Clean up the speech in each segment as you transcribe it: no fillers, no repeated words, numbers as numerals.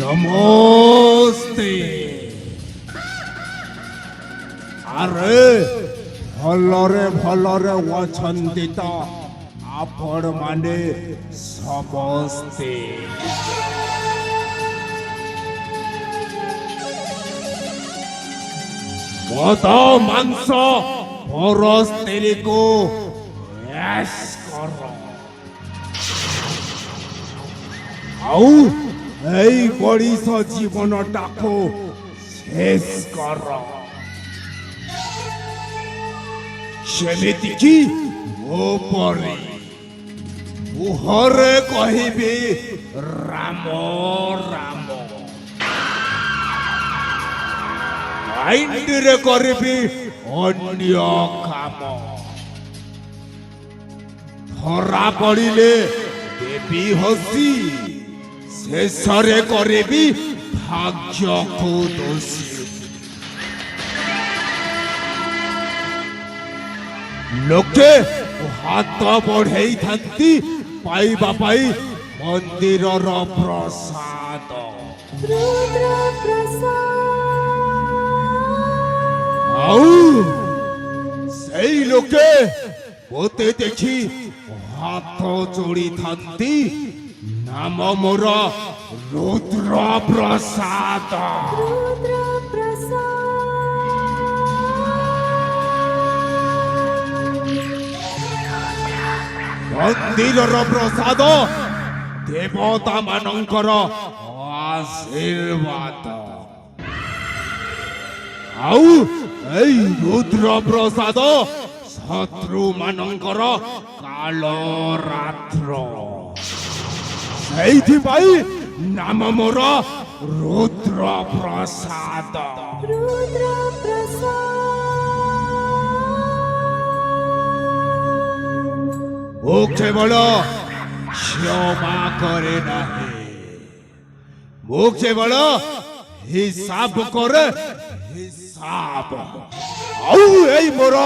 ନମସ୍ତେ। ଆରେ ଭଲରେ ଭଲରେ ଅଛନ୍ତି ତ ଆପଣମାନେ ସମସ୍ତେ? ମଦ ମାଂସ ପରସ୍ତ୍ରୀକୁ ୟାସ୍ କର ଆଉ এই ବଳିଷ ଜୀବନଟାକୁ ଶେଷ କର। ସେମିତିକି ମୋ ପରି ମୁହଁରେ କହିବି ରାମ ରାମ, ମାଇଣ୍ଡରେ କରିବି ଅନ୍ୟ କାମ। ଧରା ପଡ଼ିଲେ ଦେବି ହସି, ଶେଷରେ କରିବି ଭାଗ୍ୟକୁ ଦୋଷୀ। ଲୋକେ ହାତ ବଢ଼େଇଥାନ୍ତି ପାଇବା ପାଇଁ ମନ୍ଦିରର ପ୍ରସାଦ। ଆଉ ସେଇ ଲୋକେ ମୋତେ ଦେଖି ହାତ ଯୋଡ଼ିଥାନ୍ତି, ନାମ ମୋର ରୁଦ୍ର ପ୍ରସାଦ। ମନ୍ଦିରର ପ୍ରସାଦ ଦେବତା ମାନଙ୍କର ଆଶୀର୍ବାଦ। ଆଉ ଏଇ ରୁଦ୍ର ପ୍ରସାଦ ଶତ୍ରୁ ମାନଙ୍କର କାଳ ରାତ୍ର। ସେଇଥିପାଇଁ ନାମ ମୋର ରୁଦ୍ର ପ୍ରସାଦ। ମୁଁ କେବଳ କ୍ଷମା କରେ ନାହିଁ, ମୁଁ କେବଳ ହିସାବ କରେ ହିସାବ। ଆଉ ଏଇ ମୋର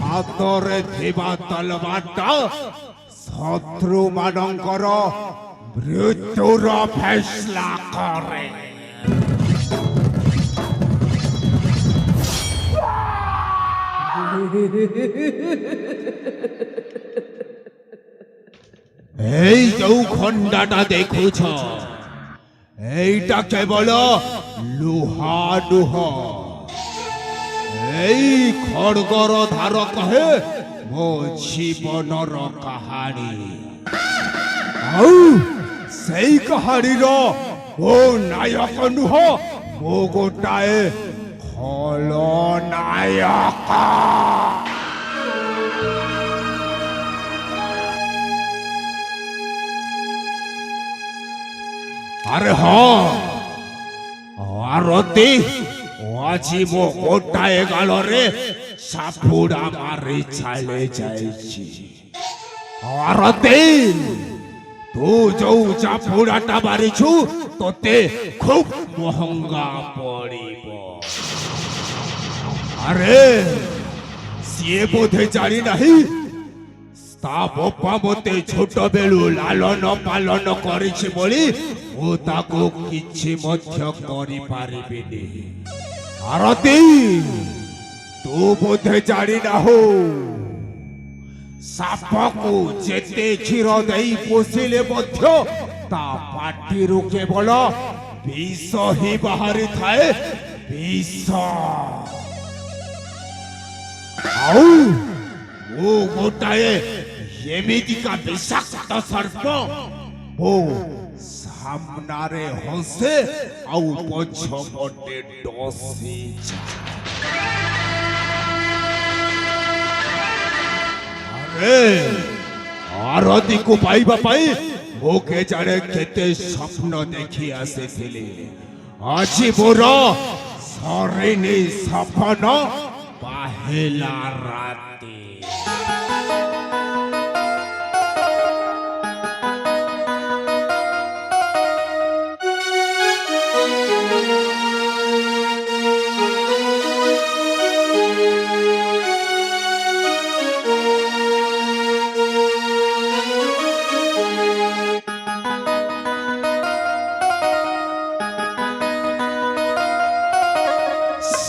ହାତରେ ଥିବା ତଲବାରଟା ଶତ୍ରୁ ମାନଙ୍କର ମୃତ୍ୟୁର ଫୈସଲା କରେ। এই ଯୋଉ ଖଣ୍ଡାଟା ଦେଖୁଛ, এইটা କେବଳ ଲୁହା ନୁହଁ, এই ଖଡଗର ଧାର କହେ ମୋ ଜୀବନର କାହାଣୀ। ଆଉ ସେଇ କାହାଣୀର ମୋ ନାୟକ ନୁହଁ, ମୋ ଗୋଟାଏ ଖଳନାୟକ। ଆରେ ହଁ ଆରତି, ଆଜି ମୋ ଗୋଟାଏ ଗାଳରେ ସାପୁଡ଼ା ମାରି ଚାଲି ଯାଇଛି। ଆରତି, ତୁ ଯୋଉ ଚାପୁଡ଼ାଟା ମାରିଛୁ ତୋତେ ଖୁବ୍ ମହଙ୍ଗା ପଡ଼ିବ। ଆରେ ସିଏ ବୋଧେ ଜାଣି ନାହିଁ ତା ବାପା ମୋତେ ଛୋଟ ବେଳୁ ଲାଲନ ପାଲନ କରିଛି ବୋଲି ମୁଁ ତାକୁ କିଛି ମଧ୍ୟ କରିପାରିବିନି। ଆରତି, ତୁ ବୋଧେ ଜାଣିନାହୁ ସାପକୁ ଯେତେ କ୍ଷୀର ଦେଇ ପୋଷିଲେ ମଧ୍ୟ ତା ପାଟିରୁ କେବଳ ବିଷ ହିଁ ବାହାରିଥାଏ, ବିଷ। ଆଉ ମୁଁ ଗୋଟାଏ ଏମିତିକା ବିଷାକ୍ତ ସର୍ପ, ମୁଁ ସାମ୍ନାରେ ହସେ ଆଉ ପଛପଟେ ଡସି ଯାଏ। ଆରତିକୁ ପାଇବା ପାଇଁ ମୁଁ କେଜାଣେ କେତେ ସ୍ୱପ୍ନ ଦେଖି ଆସିଥିଲି। ଆଜି ମୋର ସରିନି ସପନ, ପାହିଲା ରାତି।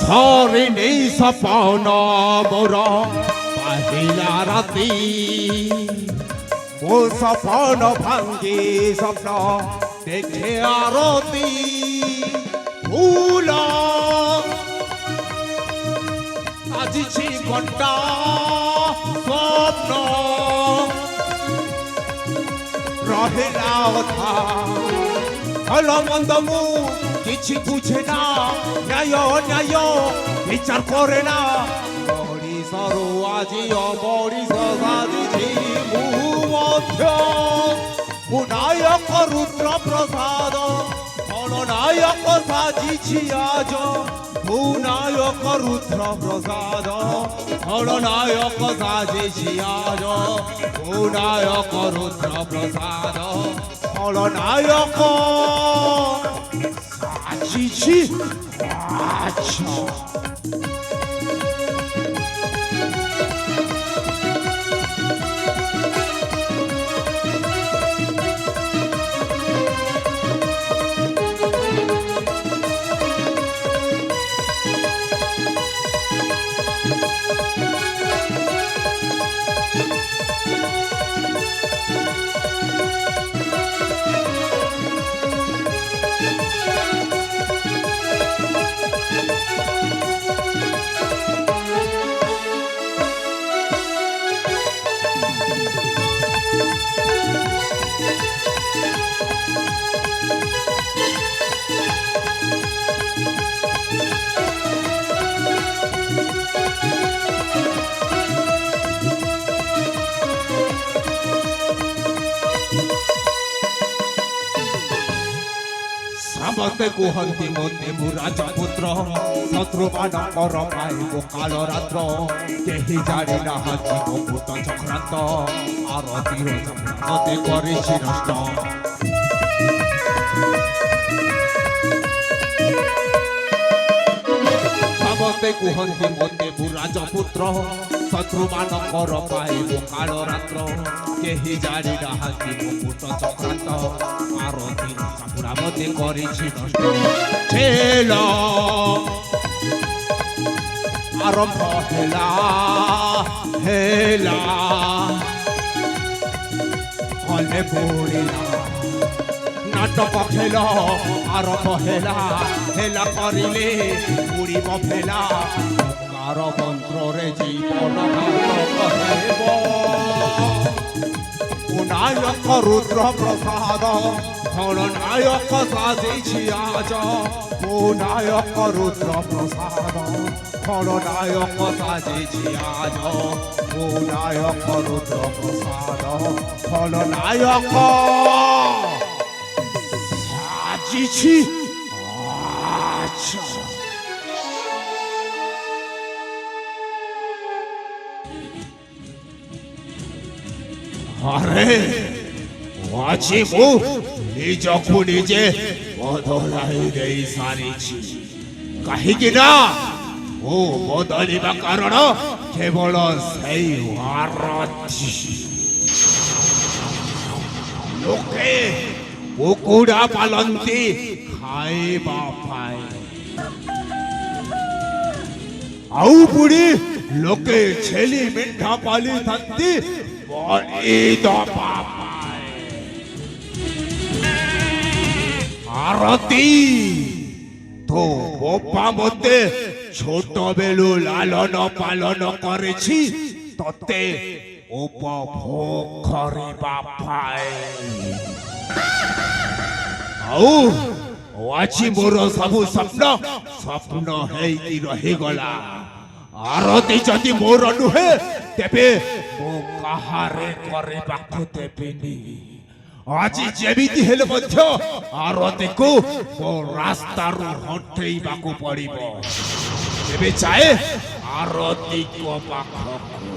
ধরিনি সপন মোর পাহিলা রাতি মো সপন ভাঙ্গি স্বপ্ন দেখে আরতি ফুল আজিছি ঘণ্টা স্বপ্ন রহিলা অথা ভাল মন্দ মু কিছু বুঝে না ন্যায় বিচার করে না মরিষর আজি অমরিষ সাজিছি মু মধ্য নায়ক রুদ্র প্রসাদ খলনায়ক সাজিছি আজ মু নায়ক রুদ্র প্রসাদ খলনায়ক সাজিছি আজ মু নায়ক রুদ্র প্রসাদ খলনায়ক সাজিছি আচ্ছা ସମସ୍ତେ କୁହନ୍ତି ମୋତେ ମୁଁ ରାଜପୁତ୍ର ଶତ୍ରୁମାନଙ୍କର ପାଇବ କାଳ ରାତ୍ର କେହି ଜାଣି ନାହାନ୍ତି ମୋ ଭୂତ ଚକ୍ରାନ୍ତ ଆରତୀର ମୋତେ କରିଛି ନଷ୍ଟ ସମସ୍ତେ କୁହନ୍ତି ମୋତେ ମୁଁ ରାଜପୁତ୍ର ଶତ୍ରୁମାନଙ୍କର ପାଇବ କାଳ ରାତ୍ର କେହି ଜାଣି ନାହାନ୍ତି ମୋ ଭୂତ ଚକ୍ରାନ୍ତ ଆରତୀର ମୋତେ କରିଛି ନଷ୍ଟ ଠେଲ ଆରମ୍ଭ ହେଲା କଲେ ପଡ଼ିଲା ନାଟକ ଖେଳ ଆରମ୍ଭ ହେଲା କରିଲେ ଉଡ଼ିବ ଫେଲା କାର ମନ୍ତ୍ରରେ ଜୀବନ ହେବ ନାୟକ ରୁଦ୍ର ପ୍ରସାଦ ଖଳନାୟକ ସାଜିଛି ଆଜ ମୋ ନାୟକ ରୁଦ୍ର ପ୍ରସାଦ ଖଳନାୟକ ସାଜିଛି ଆଜ ମୋ ନାୟକ ରୁଦ୍ର ପ୍ରସାଦ ଖଳନାୟକ ସାଜିଛି ଆଜ আরে আছি মু নিজକୁ ନିଜେ ବଦଳାଇ ଦେଇ ସାରିଛି କାହିଁକି ନା ମୁଁ ବଦଳିବା କାରଣ କେବଳ ସେଇ ଆରତୀ ଲୋକେ କୁକୁଡ଼ା ପାଲନ୍ତି ଖାଇବା ପାଇଁ ଆଉ ପୁଣି ଲୋକେ ଛେଳି ମେଣ୍ଢା ପାଳିଥାନ୍ତି আরতি তো বাবা মতে ছোট বেলু লালন পালন করেছি ততে উপভোগ করিবা পাই আউ আছি মোর সবু স্বপ্ন হেইকি রহিগলা আরতি যদি মোর নুহে তেবে মো কাহারে କରିବାକୁ ଦେବିନି ଆଜି ଯେମିତି ହେଲେ ମଧ୍ୟ ଆରତୀକୁ ମୋ ରାସ୍ତାରୁ ହଟେଇବାକୁ ପଡ଼ିବ ଏବେ ଯାଏ ଆରତୀଙ୍କ ପାଖକୁ